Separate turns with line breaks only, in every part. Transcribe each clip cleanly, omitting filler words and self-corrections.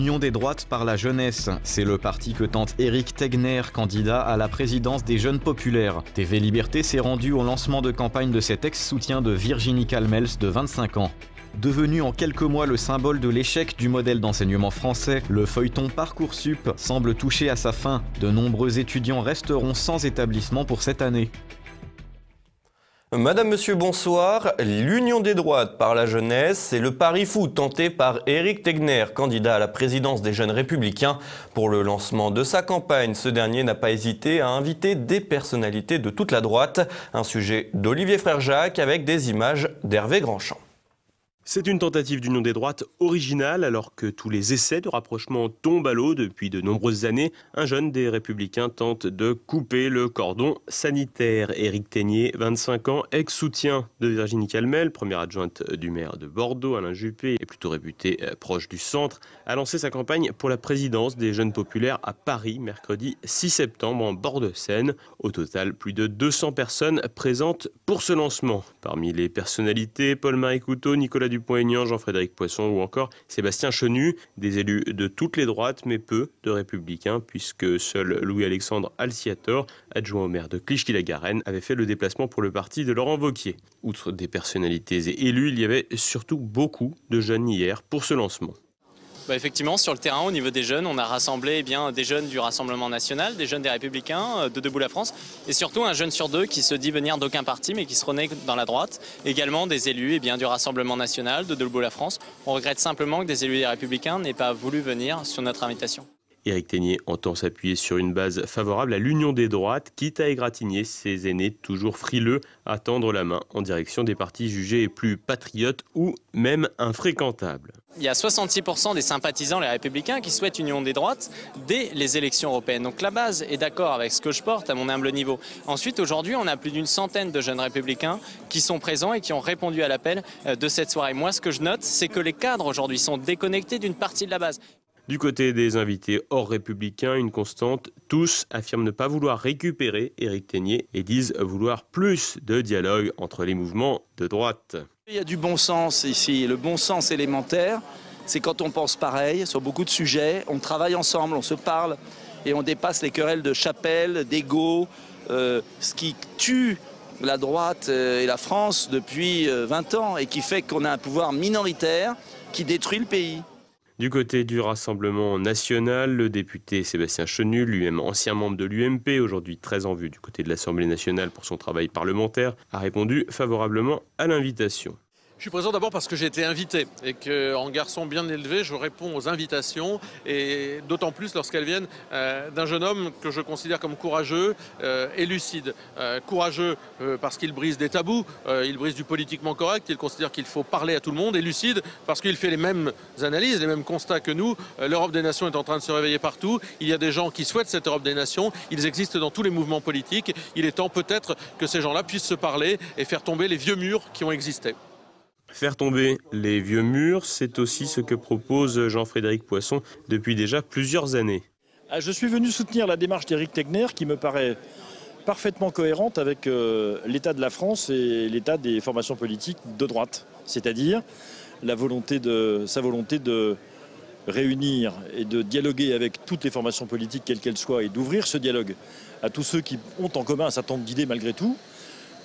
l'Union des droites par la jeunesse. C'est le parti que tente Éric Tegner, candidat à la présidence des Jeunes Populaires. TV Liberté s'est rendu au lancement de campagne de cet ex-soutien de Virginie Calmels de 25 ans. Devenu en quelques mois le symbole de l'échec du modèle d'enseignement français, le feuilleton Parcoursup semble toucher à sa fin. De nombreux étudiants resteront sans établissement pour cette année.
Madame, Monsieur, bonsoir. L'Union des droites par la jeunesse, c'est le pari fou tenté par Éric Tegner, candidat à la présidence des Jeunes Républicains. Pour le lancement de sa campagne, ce dernier n'a pas hésité à inviter des personnalités de toute la droite. Un sujet d'Olivier Frère-Jacques avec des images d'Hervé Grandchamp.
C'est une tentative d'union des droites originale alors que tous les essais de rapprochement tombent à l'eau depuis de nombreuses années. Un jeune des Républicains tente de couper le cordon sanitaire. Éric Tegner, 25 ans, ex-soutien de Virginie Calmels, première adjointe du maire de Bordeaux, Alain Juppé, est plutôt réputé proche du centre, a lancé sa campagne pour la présidence des Jeunes Populaires à Paris, mercredi 6 septembre en bord de Seine. Au total, plus de 200 personnes présentes pour ce lancement. Parmi les personnalités, Paul-Marie Couteau, Nicolas Dupont-Aignan, Jean-Frédéric Poisson ou encore Sébastien Chenu, des élus de toutes les droites mais peu de républicains puisque seul Louis-Alexandre Alciator, adjoint au maire de Clichy-la-Garenne, avait fait le déplacement pour le parti de Laurent Wauquiez. Outre des personnalités et élus, il y avait surtout beaucoup de jeunes hier pour ce lancement.
Effectivement, sur le terrain, au niveau des jeunes, on a rassemblé des jeunes du Rassemblement National, des jeunes des Républicains, de Debout la France, et surtout un jeune sur deux qui se dit venir d'aucun parti, mais qui se renaît dans la droite. Également des élus du Rassemblement National, de Debout la France. On regrette simplement que des élus des Républicains n'aient pas voulu venir sur notre invitation.
Éric Tegner entend s'appuyer sur une base favorable à l'union des droites, quitte à égratigner ses aînés toujours frileux à tendre la main en direction des partis jugés plus patriotes ou même infréquentables.
Il y a 66% des sympathisants les Républicains qui souhaitent une union des droites dès les élections européennes. Donc la base est d'accord avec ce que je porte à mon humble niveau. Ensuite, aujourd'hui, on a plus d'une centaine de jeunes Républicains qui sont présents et qui ont répondu à l'appel de cette soirée. Moi, ce que je note, c'est que les cadres aujourd'hui sont déconnectés d'une partie de la base.
Du côté des invités hors républicains, une constante, tous affirment ne pas vouloir récupérer Éric Tegner et disent vouloir plus de dialogue entre les mouvements de droite.
Il y a du bon sens ici, le bon sens élémentaire, c'est quand on pense pareil sur beaucoup de sujets, on travaille ensemble, on se parle et on dépasse les querelles de chapelle, d'ego, ce qui tue la droite et la France depuis 20 ans et qui fait qu'on a un pouvoir minoritaire qui détruit le pays.
Du côté du Rassemblement national, le député Sébastien Chenu, lui-même ancien membre de l'UMP, aujourd'hui très en vue du côté de l'Assemblée nationale pour son travail parlementaire, a répondu favorablement à l'invitation.
Je suis présent d'abord parce que j'ai été invité et qu'en garçon bien élevé, je réponds aux invitations et d'autant plus lorsqu'elles viennent d'un jeune homme que je considère comme courageux et lucide. Courageux parce qu'il brise des tabous, il brise du politiquement correct, il considère qu'il faut parler à tout le monde, et lucide parce qu'il fait les mêmes analyses, les mêmes constats que nous. L'Europe des nations est en train de se réveiller partout, il y a des gens qui souhaitent cette Europe des nations, ils existent dans tous les mouvements politiques, il est temps peut-être que ces gens-là puissent se parler et faire tomber les vieux murs qui ont existé.
Faire tomber les vieux murs, c'est aussi ce que propose Jean-Frédéric Poisson depuis déjà plusieurs années.
Je suis venu soutenir la démarche d'Éric Tegner qui me paraît parfaitement cohérente avec l'état de la France et l'état des formations politiques de droite. C'est-à-dire sa volonté de réunir et de dialoguer avec toutes les formations politiques, quelles qu'elles soient, et d'ouvrir ce dialogue à tous ceux qui ont en commun un certain nombre d'idées malgré tout,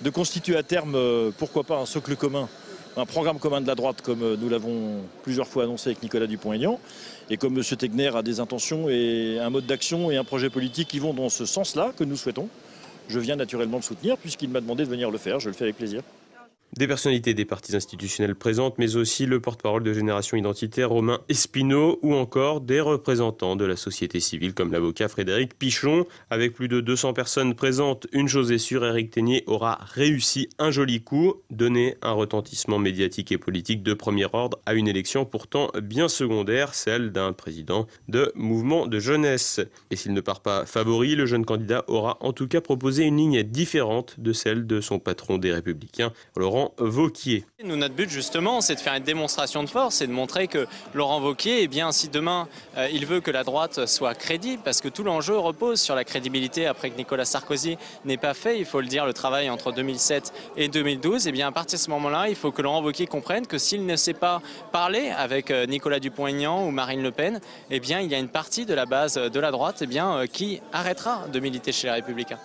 de constituer à terme, pourquoi pas, un socle commun, un programme commun de la droite comme nous l'avons plusieurs fois annoncé avec Nicolas Dupont-Aignan. Et comme M. Tegner a des intentions et un mode d'action et un projet politique qui vont dans ce sens-là que nous souhaitons, je viens naturellement le soutenir puisqu'il m'a demandé de venir le faire. Je le fais avec plaisir.
Des personnalités des partis institutionnels présentes, mais aussi le porte-parole de Génération Identitaire Romain Espino ou encore des représentants de la société civile comme l'avocat Frédéric Pichon. Avec plus de 200 personnes présentes, une chose est sûre, Éric Tegner aura réussi un joli coup, donner un retentissement médiatique et politique de premier ordre à une élection pourtant bien secondaire, celle d'un président de mouvement de jeunesse. Et s'il ne part pas favori, le jeune candidat aura en tout cas proposé une ligne différente de celle de son patron des Républicains, Laurent Laurent Wauquiez.
Nous, notre but justement, c'est de faire une démonstration de force et de montrer que Laurent Wauquiez, eh bien, si demain il veut que la droite soit crédible, parce que tout l'enjeu repose sur la crédibilité après que Nicolas Sarkozy n'ait pas fait, il faut le dire, le travail entre 2007 et 2012, eh bien, à partir de ce moment-là, il faut que Laurent Wauquiez comprenne que s'il ne sait pas parler avec Nicolas Dupont-Aignan ou Marine Le Pen, eh bien, il y a une partie de la base de la droite eh bien, qui arrêtera de militer chez les Républicains.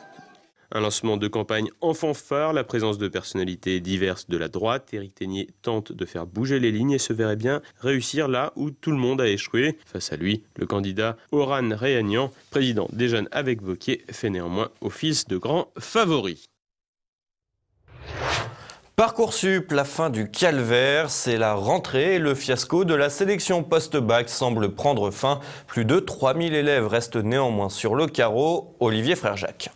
Un lancement de campagne en fanfare, la présence de personnalités diverses de la droite. Éric Tegnér tente de faire bouger les lignes et se verrait bien réussir là où tout le monde a échoué. Face à lui, le candidat Oran Rehanian, président des Jeunes avec Wauquiez, fait néanmoins office de grand favori.
Parcoursup, la fin du calvaire, c'est la rentrée et le fiasco de la sélection post-bac semble prendre fin. Plus de 3000 élèves restent néanmoins sur le carreau. Olivier Frère-Jacques.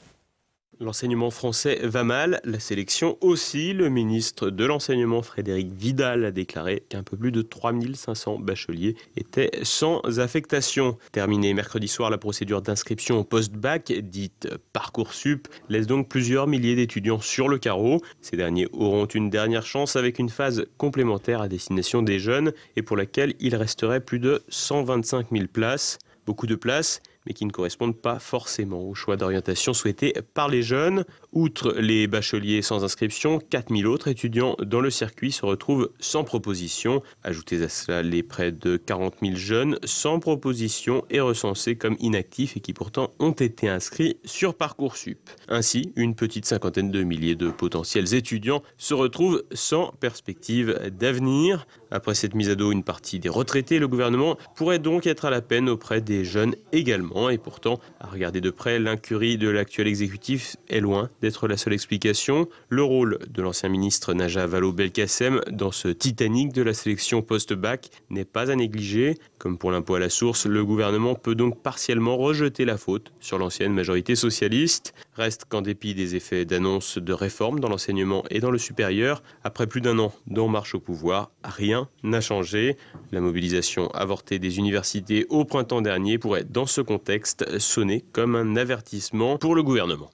L'enseignement français va mal, la sélection aussi. Le ministre de l'Enseignement, Frédérique Vidal, a déclaré qu'un peu plus de 3500 bacheliers étaient sans affectation. Terminée mercredi soir, la procédure d'inscription au post-bac, dite Parcoursup, laisse donc plusieurs milliers d'étudiants sur le carreau. Ces derniers auront une dernière chance avec une phase complémentaire à destination des jeunes et pour laquelle il resterait plus de 125 000 places. Beaucoup de places, mais qui ne correspondent pas forcément au choix d'orientation souhaité par les jeunes. Outre les bacheliers sans inscription, 4000 autres étudiants dans le circuit se retrouvent sans proposition. Ajoutez à cela les près de 40 000 jeunes sans proposition et recensés comme inactifs et qui pourtant ont été inscrits sur Parcoursup. Ainsi, une petite cinquantaine de milliers de potentiels étudiants se retrouvent sans perspective d'avenir. Après cette mise à dos, une partie des retraités, le gouvernement pourrait donc être à la peine auprès des jeunes également. Et pourtant, à regarder de près, l'incurie de l'actuel exécutif est loin d'être la seule explication. Le rôle de l'ancien ministre Najat Vallaud-Belkacem dans ce Titanic de la sélection post-bac n'est pas à négliger. Comme pour l'impôt à la source, le gouvernement peut donc partiellement rejeter la faute sur l'ancienne majorité socialiste. Reste qu'en dépit des effets d'annonce de réformes dans l'enseignement et dans le supérieur, après plus d'un an d'En Marche au pouvoir, rien n'a changé. La mobilisation avortée des universités au printemps dernier pourrait, dans ce contexte, sonner comme un avertissement pour le gouvernement.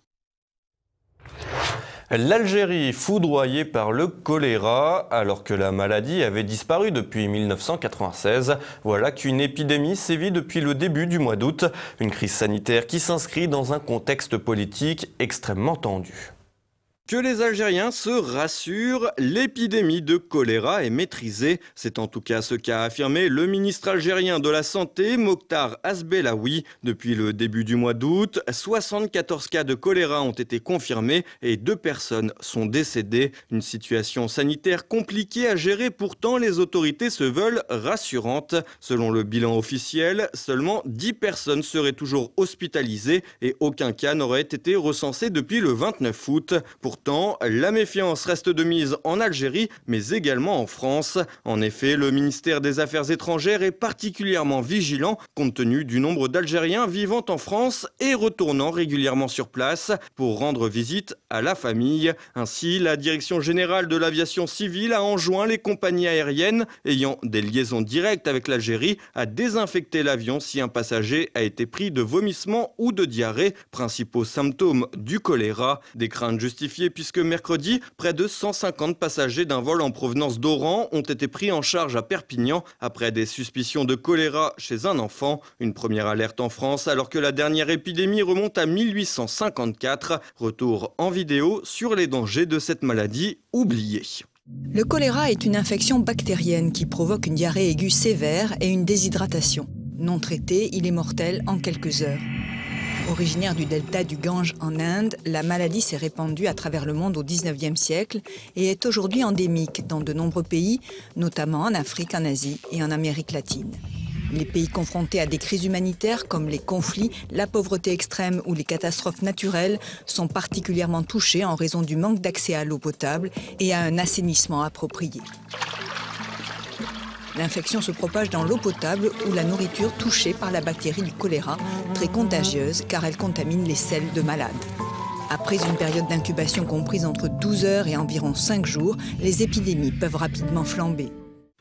L'Algérie foudroyée par le choléra, alors que la maladie avait disparu depuis 1996. Voilà qu'une épidémie sévit depuis le début du mois d'août. Une crise sanitaire qui s'inscrit dans un contexte politique extrêmement tendu.
Que les Algériens se rassurent, l'épidémie de choléra est maîtrisée. C'est en tout cas ce qu'a affirmé le ministre algérien de la Santé, Mokhtar Asbelaoui. Depuis le début du mois d'août, 74 cas de choléra ont été confirmés et 2 personnes sont décédées. Une situation sanitaire compliquée à gérer, pourtant les autorités se veulent rassurantes. Selon le bilan officiel, seulement 10 personnes seraient toujours hospitalisées et aucun cas n'aurait été recensé depuis le 29 août. Pourtant, la méfiance reste de mise en Algérie, mais également en France. En effet, le ministère des Affaires étrangères est particulièrement vigilant compte tenu du nombre d'Algériens vivant en France et retournant régulièrement sur place pour rendre visite à la famille. Ainsi, la Direction générale de l'aviation civile a enjoint les compagnies aériennes ayant des liaisons directes avec l'Algérie à désinfecter l'avion si un passager a été pris de vomissements ou de diarrhée, principaux symptômes du choléra. Des craintes justifiées puisque mercredi, près de 150 passagers d'un vol en provenance d'Oran ont été pris en charge à Perpignan après des suspicions de choléra chez un enfant. Une première alerte en France alors que la dernière épidémie remonte à 1854. Retour en vidéo sur les dangers de cette maladie oubliée.
Le choléra est une infection bactérienne qui provoque une diarrhée aiguë sévère et une déshydratation. Non traité, il est mortel en quelques heures. Originaire du delta du Gange en Inde, la maladie s'est répandue à travers le monde au XIXe siècle et est aujourd'hui endémique dans de nombreux pays, notamment en Afrique, en Asie et en Amérique latine. Les pays confrontés à des crises humanitaires comme les conflits, la pauvreté extrême ou les catastrophes naturelles sont particulièrement touchés en raison du manque d'accès à l'eau potable et à un assainissement approprié. L'infection se propage dans l'eau potable ou la nourriture touchée par la bactérie du choléra, très contagieuse car elle contamine les selles de malades. Après une période d'incubation comprise entre 12 heures et environ 5 jours, les épidémies peuvent rapidement flamber.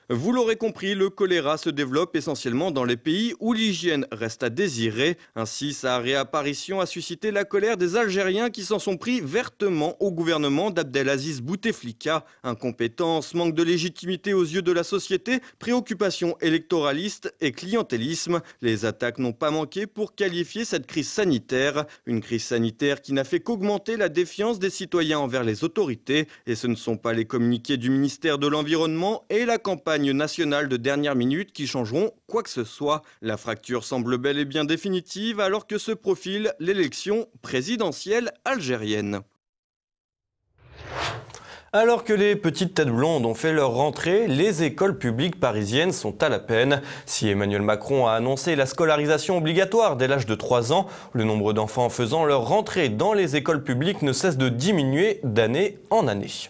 Vous l'aurez compris, le choléra se développe essentiellement dans les pays où l'hygiène reste à désirer. Ainsi, sa réapparition a suscité la colère des Algériens qui s'en sont pris vertement au gouvernement d'Abdelaziz Bouteflika. Incompétence, manque de légitimité aux yeux de la société, préoccupation électoraliste et clientélisme. Les attaques n'ont pas manqué pour qualifier cette crise sanitaire. Une crise sanitaire qui n'a fait qu'augmenter la défiance des citoyens envers les autorités. Et ce ne sont pas les communiqués du ministère de l'Environnement et la campagne nationale de dernière minute qui changeront quoi que ce soit. La fracture semble bel et bien définitive alors que se profile l'élection présidentielle algérienne.
Alors que les petites têtes blondes ont fait leur rentrée, les écoles publiques parisiennes sont à la peine. Si Emmanuel Macron a annoncé la scolarisation obligatoire dès l'âge de 3 ans, le nombre d'enfants faisant leur rentrée dans les écoles publiques ne cesse de diminuer d'année en année.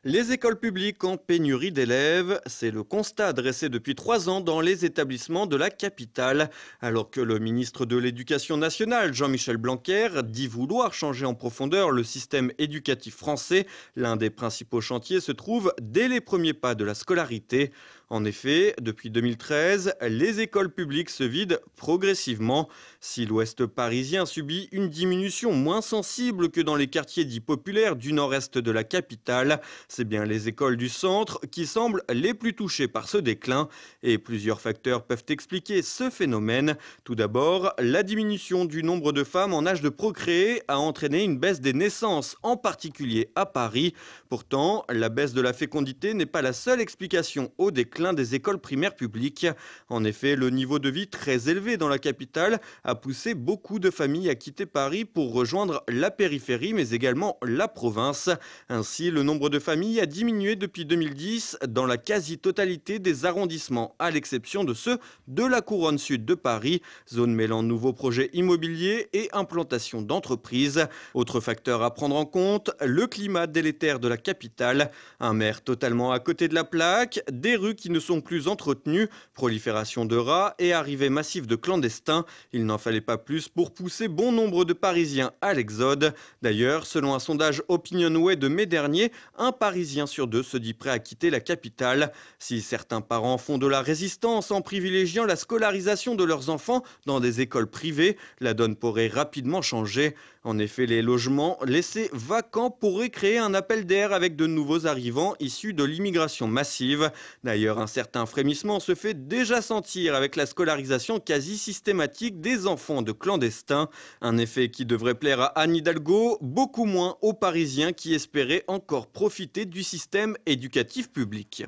Les écoles publiques en pénurie d'élèves, c'est le constat dressé depuis 3 ans dans les établissements de la capitale. Alors que le ministre de l'Éducation nationale, Jean-Michel Blanquer, dit vouloir changer en profondeur le système éducatif français, l'un des principaux chantiers se trouve dès les premiers pas de la scolarité. En effet, depuis 2013, les écoles publiques se vident progressivement. Si l'ouest parisien subit une diminution moins sensible que dans les quartiers dits populaires du nord-est de la capitale, c'est bien les écoles du centre qui semblent les plus touchées par ce déclin. Et plusieurs facteurs peuvent expliquer ce phénomène. Tout d'abord, la diminution du nombre de femmes en âge de procréer a entraîné une baisse des naissances, en particulier à Paris. Pourtant, la baisse de la fécondité n'est pas la seule explication au déclin des écoles primaires publiques. En effet, le niveau de vie très élevé dans la capitale a poussé beaucoup de familles à quitter Paris pour rejoindre la périphérie, mais également la province. Ainsi, le nombre de familles a diminué depuis 2010 dans la quasi-totalité des arrondissements, à l'exception de ceux de la couronne sud de Paris, zone mêlant nouveaux projets immobiliers et implantation d'entreprises. Autre facteur à prendre en compte, le climat délétère de la capitale. Un maire totalement à côté de la plaque, des rues qui ne sont plus entretenues, prolifération de rats et arrivée massive de clandestins. Il n'en fallait pas plus pour pousser bon nombre de Parisiens à l'exode. D'ailleurs, selon un sondage Opinionway de mai dernier, un Parisien sur 2 se dit prêt à quitter la capitale. Si certains parents font de la résistance en privilégiant la scolarisation de leurs enfants dans des écoles privées, la donne pourrait rapidement changer. En effet, les logements laissés vacants pourraient créer un appel d'air avec de nouveaux arrivants issus de l'immigration massive. D'ailleurs, un certain frémissement se fait déjà sentir avec la scolarisation quasi systématique des enfants de clandestins. Un effet qui devrait plaire à Anne Hidalgo, beaucoup moins aux Parisiens qui espéraient encore profiter du système éducatif public.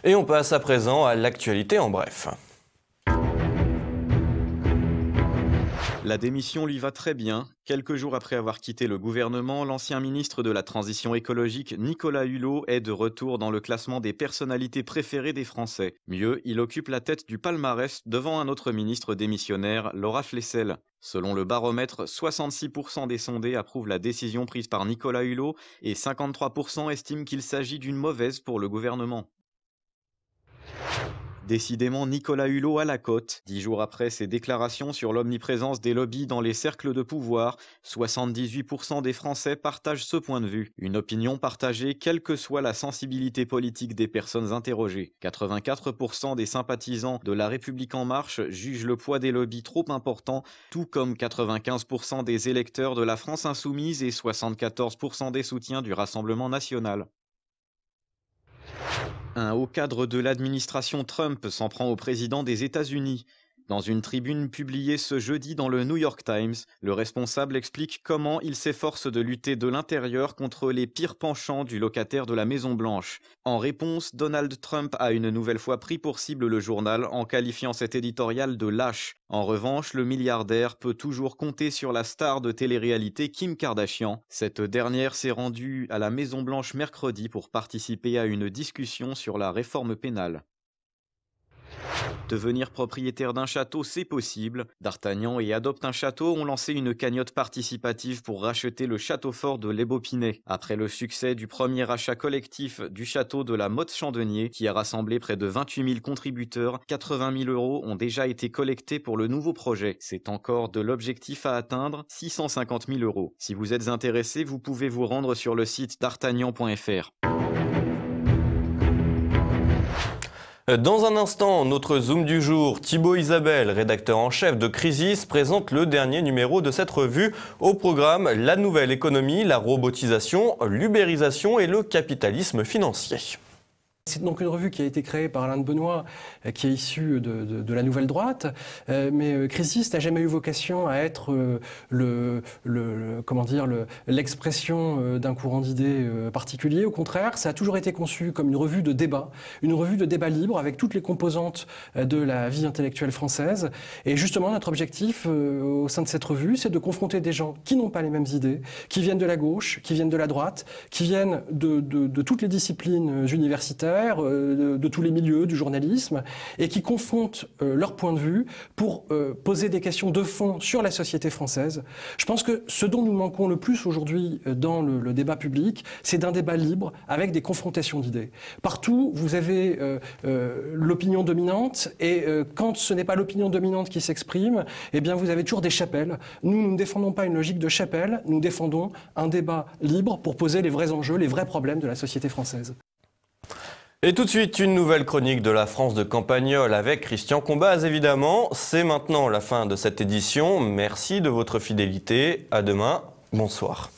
Et on passe à présent à l'actualité en bref.
La démission lui va très bien. Quelques jours après avoir quitté le gouvernement, l'ancien ministre de la Transition écologique Nicolas Hulot est de retour dans le classement des personnalités préférées des Français. Mieux, il occupe la tête du palmarès devant un autre ministre démissionnaire, Laura Flessel. Selon le baromètre, 66% des sondés approuvent la décision prise par Nicolas Hulot et 53% estiment qu'il s'agit d'une mauvaise pour le gouvernement. Décidément, Nicolas Hulot à la cote. 10 jours après ses déclarations sur l'omniprésence des lobbies dans les cercles de pouvoir, 78% des Français partagent ce point de vue. Une opinion partagée quelle que soit la sensibilité politique des personnes interrogées. 84% des sympathisants de La République En Marche jugent le poids des lobbies trop important, tout comme 95% des électeurs de la France Insoumise et 74% des soutiens du Rassemblement National. Un haut cadre de l'administration Trump s'en prend au président des États-Unis. Dans une tribune publiée ce jeudi dans le New York Times, le responsable explique comment il s'efforce de lutter de l'intérieur contre les pires penchants du locataire de la Maison-Blanche. En réponse, Donald Trump a une nouvelle fois pris pour cible le journal en qualifiant cet éditorial de lâche. En revanche, le milliardaire peut toujours compter sur la star de télé-réalité Kim Kardashian. Cette dernière s'est rendue à la Maison-Blanche mercredi pour participer à une discussion sur la réforme pénale. Devenir propriétaire d'un château, c'est possible. D'Artagnan et Adopte un château ont lancé une cagnotte participative pour racheter le château fort de l'Ébaupinet. Après le succès du premier achat collectif du château de la Motte-Chandonnier, qui a rassemblé près de 28 000 contributeurs, 80 000 € ont déjà été collectés pour le nouveau projet. C'est encore de l'objectif à atteindre, 650 000 €. Si vous êtes intéressé, vous pouvez vous rendre sur le site d'artagnan.fr.
Dans un instant, notre Zoom du jour, Thibaut Isabelle, rédacteur en chef de Crisis, présente le dernier numéro de cette revue. Au programme, la nouvelle économie, la robotisation, l'ubérisation et le capitalisme financier.
C'est donc une revue qui a été créée par Alain de Benoît, qui est issue de la Nouvelle Droite, mais Crisis n'a jamais eu vocation à être l'expression d'un courant d'idées particulier. Au contraire, ça a toujours été conçu comme une revue de débat libre avec toutes les composantes de la vie intellectuelle française. Et justement, notre objectif au sein de cette revue, c'est de confronter des gens qui n'ont pas les mêmes idées, qui viennent de la gauche, qui viennent de la droite, qui viennent de toutes les disciplines universitaires, de tous les milieux du journalisme, et qui confrontent leur point de vue pour poser des questions de fond sur la société française. Je pense que ce dont nous manquons le plus aujourd'hui dans le débat public, c'est d'un débat libre avec des confrontations d'idées. Partout, vous avez l'opinion dominante, et quand ce n'est pas l'opinion dominante qui s'exprime, eh bien vous avez toujours des chapelles. Nous ne défendons pas une logique de chapelle, nous défendons un débat libre pour poser les vrais enjeux, les vrais problèmes de la société française.
Et tout de suite, une nouvelle chronique de la France de Campagnol avec Christian Combaz, évidemment. C'est maintenant la fin de cette édition. Merci de votre fidélité. À demain. Bonsoir.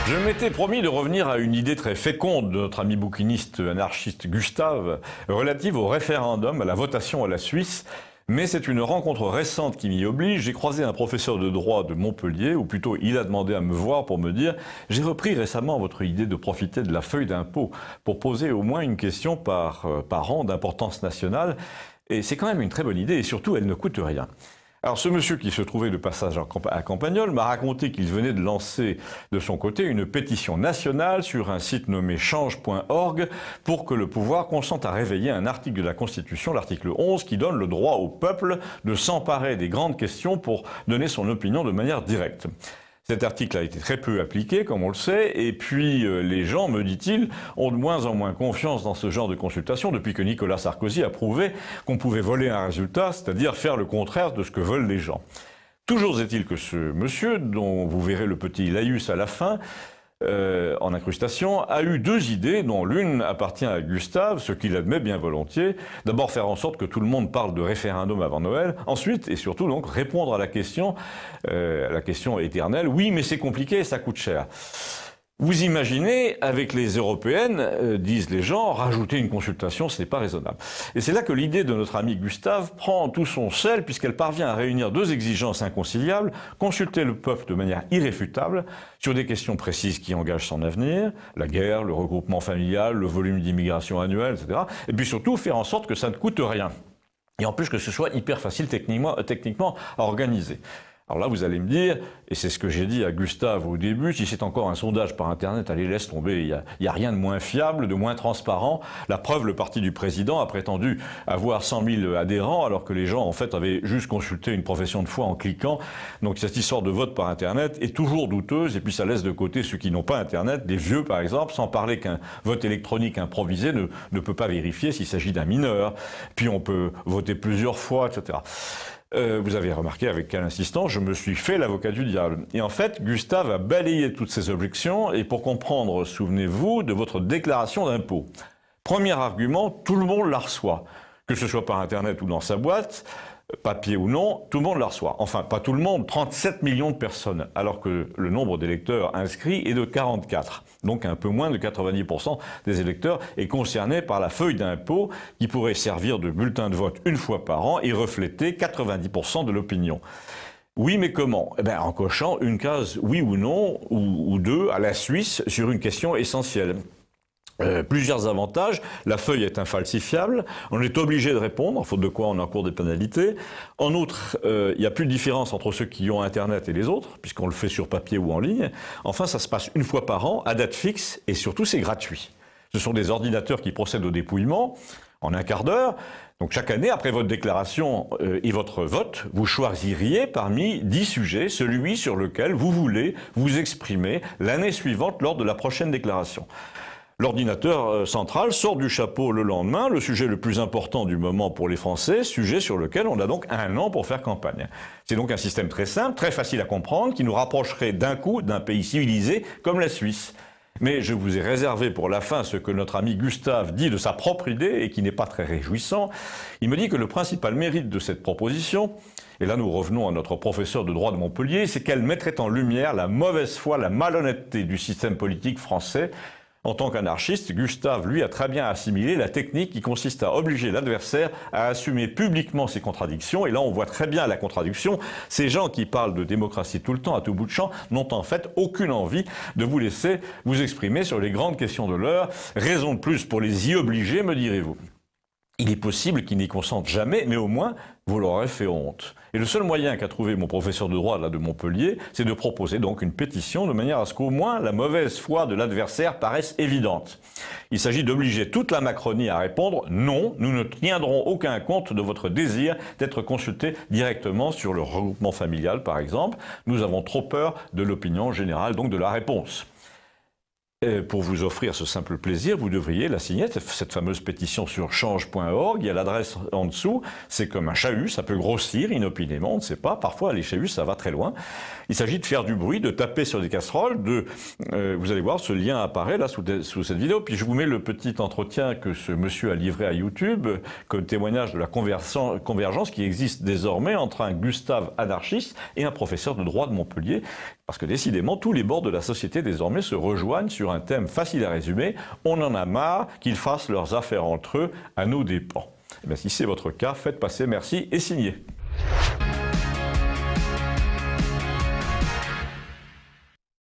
Je m'étais promis de revenir à une idée très féconde de notre ami bouquiniste anarchiste Gustave, relative au référendum, à la votation à la Suisse. Mais c'est une rencontre récente qui m'y oblige. J'ai croisé un professeur de droit de Montpellier, ou plutôt il a demandé à me voir pour me dire « J'ai repris récemment votre idée de profiter de la feuille d'impôt pour poser au moins une question par an d'importance nationale. Et c'est quand même une très bonne idée et surtout elle ne coûte rien. » Alors ce monsieur qui se trouvait de passage à Campagnol m'a raconté qu'il venait de lancer de son côté une pétition nationale sur un site nommé change.org pour que le pouvoir consente à réveiller un article de la Constitution, l'article 11, qui donne le droit au peuple de s'emparer des grandes questions pour donner son opinion de manière directe. Cet article a été très peu appliqué, comme on le sait, et puis les gens, me dit-il, ont de moins en moins confiance dans ce genre de consultation depuis que Nicolas Sarkozy a prouvé qu'on pouvait voler un résultat, c'est-à-dire faire le contraire de ce que veulent les gens. Toujours est-il que ce monsieur, dont vous verrez le petit laïus à la fin, en incrustation, a eu deux idées dont l'une appartient à Gustave, ce qu'il admet bien volontiers. D'abord faire en sorte que tout le monde parle de référendum avant Noël. Ensuite, et surtout donc, répondre à la question éternelle. Oui, mais c'est compliqué et ça coûte cher. Vous imaginez, avec les européennes, disent les gens, rajouter une consultation, ce n'est pas raisonnable. Et c'est là que l'idée de notre ami Gustave prend tout son sel, puisqu'elle parvient à réunir deux exigences inconciliables, consulter le peuple de manière irréfutable sur des questions précises qui engagent son avenir, la guerre, le regroupement familial, le volume d'immigration annuel, etc. Et puis surtout faire en sorte que ça ne coûte rien. Et en plus que ce soit hyper facile techniquement à organiser. Alors là, vous allez me dire, et c'est ce que j'ai dit à Gustave au début, si c'est encore un sondage par Internet, allez, laisse tomber, il n'y a rien de moins fiable, de moins transparent. La preuve, le parti du président a prétendu avoir 100 000 adhérents, alors que les gens, en fait, avaient juste consulté une profession de foi en cliquant. Donc cette histoire de vote par Internet est toujours douteuse, et puis ça laisse de côté ceux qui n'ont pas Internet, des vieux par exemple, sans parler qu'un vote électronique improvisé ne peut pas vérifier s'il s'agit d'un mineur. Puis on peut voter plusieurs fois, etc. Vous avez remarqué avec quelle insistance je me suis fait l'avocat du diable. Et en fait, Gustave a balayé toutes ces objections, et pour comprendre, souvenez-vous de votre déclaration d'impôt. Premier argument, tout le monde la reçoit. Que ce soit par Internet ou dans sa boîte, papier ou non, tout le monde la reçoit. Enfin, pas tout le monde, 37 millions de personnes, alors que le nombre d'électeurs inscrits est de 44. Donc un peu moins de 90% des électeurs est concerné par la feuille d'impôt qui pourrait servir de bulletin de vote une fois par an et refléter 90% de l'opinion. Oui, mais comment? Eh bien, en cochant une case oui ou non, ou deux, à la Suisse, sur une question essentielle. Plusieurs avantages. La feuille est infalsifiable. On est obligé de répondre, faute de quoi on encourt des pénalités. En outre, il n'y a plus de différence entre ceux qui ont Internet et les autres, puisqu'on le fait sur papier ou en ligne. Enfin, ça se passe une fois par an, à date fixe, et surtout, c'est gratuit. Ce sont des ordinateurs qui procèdent au dépouillement en un quart d'heure. Donc chaque année, après votre déclaration et votre vote, vous choisiriez parmi 10 sujets celui sur lequel vous voulez vous exprimer l'année suivante lors de la prochaine déclaration. L'ordinateur central sort du chapeau le lendemain, le sujet le plus important du moment pour les Français, sujet sur lequel on a donc 1 an pour faire campagne. C'est donc un système très simple, très facile à comprendre, qui nous rapprocherait d'un coup d'un pays civilisé comme la Suisse. Mais je vous ai réservé pour la fin ce que notre ami Gustave dit de sa propre idée et qui n'est pas très réjouissant. Il me dit que le principal mérite de cette proposition, et là nous revenons à notre professeur de droit de Montpellier, c'est qu'elle mettrait en lumière la mauvaise foi, la malhonnêteté du système politique français. En tant qu'anarchiste, Gustave, lui, a très bien assimilé la technique qui consiste à obliger l'adversaire à assumer publiquement ses contradictions. Et là, on voit très bien la contradiction. Ces gens qui parlent de démocratie tout le temps, à tout bout de champ, n'ont en fait aucune envie de vous laisser vous exprimer sur les grandes questions de l'heure. Raison de plus pour les y obliger, me direz-vous. Il est possible qu'ils n'y consentent jamais, mais au moins, vous leur aurez fait honte. Et le seul moyen qu'a trouvé mon professeur de droit là, de Montpellier, c'est de proposer donc une pétition de manière à ce qu'au moins la mauvaise foi de l'adversaire paraisse évidente. Il s'agit d'obliger toute la Macronie à répondre « Non, nous ne tiendrons aucun compte de votre désir d'être consulté directement sur le regroupement familial, par exemple. Nous avons trop peur de l'opinion générale, donc de la réponse. » Pour vous offrir ce simple plaisir, vous devriez la signer, cette fameuse pétition sur change.org. Il y a l'adresse en dessous. C'est comme un chahut, ça peut grossir inopinément, on ne sait pas. Parfois, les chahuts, ça va très loin. Il s'agit de faire du bruit, de taper sur des casseroles. Vous allez voir, ce lien apparaît là sous cette vidéo. Puis je vous mets le petit entretien que ce monsieur a livré à YouTube comme témoignage de la convergence qui existe désormais entre un Gustave anarchiste et un professeur de droit de Montpellier. Parce que décidément, tous les bords de la société désormais se rejoignent sur un thème facile à résumer. On en a marre qu'ils fassent leurs affaires entre eux à nos dépens. Et bien, si c'est votre cas, faites passer merci et signez.